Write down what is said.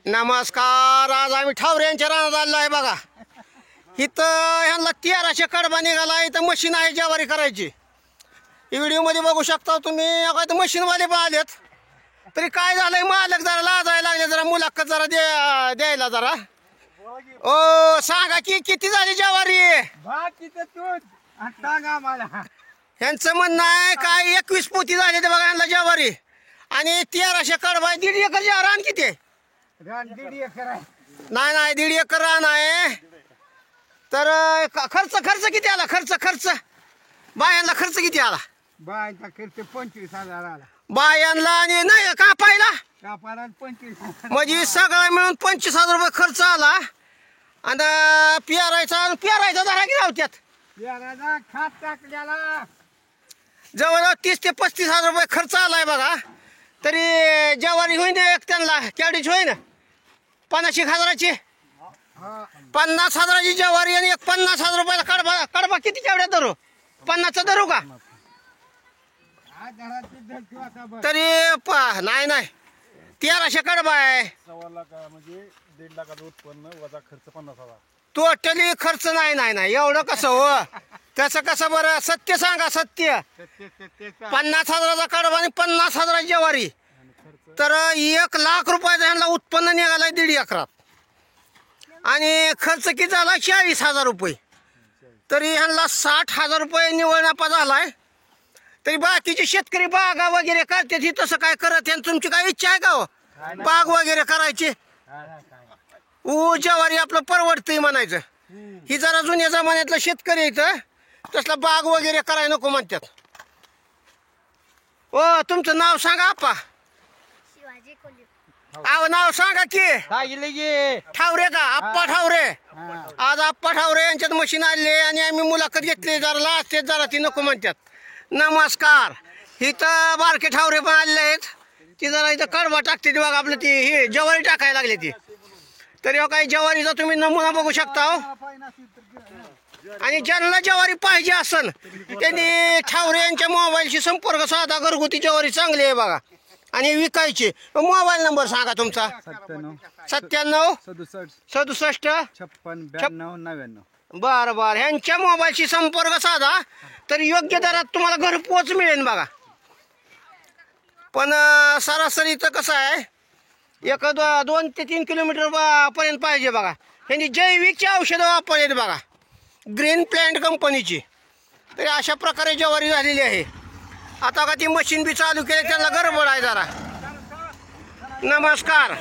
नमस्कार. आज आम्ही ठावरे यांच्या रानात आलेलो आहे बघा. इथं ह्यांना 1300 कडबा निघाला. इथं मशीन आहे ज्वारी करायची. व्हिडिओ मध्ये बघू शकता तुम्ही. आता मशीनवाले पण आलेत. तरी काय झालंय मालक जरा लाजायला लागले. जरा मुलाखत जरा द्यायला जरा. ओ सांगा की किती झाली ज्वारी? यांचं म्हणणं आहे काय 21 पोती झाली ते बघा यांना ज्वारी. आणि 1300 कडबा. 1.5 एकर रान किती आहे? रान 1.5 एकर आहे. नाही 1.5 एकर रान आहे. तर खर्च किती आला? खर्च बायांना खर्च किती आला? बायचा खर्च 25,000 आला. बायांना आणि नाही कापायला कापाला 25,000. म्हणजे सगळं मिळून 25,000 रुपये खर्च आला. आणि पेरायचा जरा की राहत्यात याला खात टाकल्याला जवळजवळ 30 ते 35,000 रुपये खर्च आलाय बघा. तरी ज्वारी होईन एक त्यांना कॅडीच होईन 50,000ची. 50,000ची ज्वारी आणि एक 50,000 रुपयाला कडबा किती केवढ्या धरू? 50चा धरू का? तरी नाही 1300 कडबा आहे. 1.25 लाख म्हणजे 1.5 लाखाचं उत्पन्न वजा खर्च 50,000. टोटली खर्च नाही एवढं कसं हो? तसं कसं बरं? सत्य सांगा सत्य. 50,000चा कडबा आणि 50,000ची ज्वारी. तर 1 लाख रुपयाचं ह्यांना उत्पन्न निघालाय 1.5 एकरात. आणि खर्च किती झाला? 40,000 रुपये. तरी ह्यांना 60,000 रुपये निव्वळ नफा झालाय. तरी बाकीचे शेतकरी बागा वगैरे करतात. ही तसं काय करत? तुमची काय इच्छा आहे का हो बाग वगैरे करायची? ज्वारी आपलं परवडतंय म्हणायचं. ही जरा जुन्या जमान्यातलं शेतकरी इथं तसला बाग वगैरे करायला नको म्हणतात. ओ तुमचं नाव सांगा आप्पा. नाव सांगा की. ठावरे का? आप्पा ठावरे. आज आप्पा ठावरे यांच्यात मशीन आले आणि आम्ही मुलाखत घेतली. जरा लाजते जरा ती नको म्हणतात. नमस्कार. इथं बारके ठावरे पण आलेले आहेत. ती जरा इथं कडबा टाकते ती बघा. आपलं ती ही ज्वारी टाकायला लागली ती. तरी काही ज्वारीचा तुम्ही नमुना बघू शकता हो. आणि ज्यांना ज्वारी पाहिजे असेल त्यांनी ठावरे यांच्या मोबाईलशी संपर्क साधा. घरगुती ज्वारी चांगली आहे बघा आणि विकायची. मोबाईल नंबर सांगा तुमचा. 97 67 56 92 99. बरं ह्यांच्या मोबाईलशी संपर्क साधा तर योग्य दरात तुम्हाला घरपोच मिळेल बघा. पण सरासरी तर कसं आहे 2 ते 3 किलोमीटर पर्यंत पाहिजे बघा. ह्यांनी जैविकची औषधं वापरलेत बघा ग्रीन प्लॅन्ट कंपनीची. तरी अशा प्रकारे ज्वारी झालेली आहे. आता का ती मशीन बी चालू केली त्यांना गडबड आहे जरा. नमस्कार.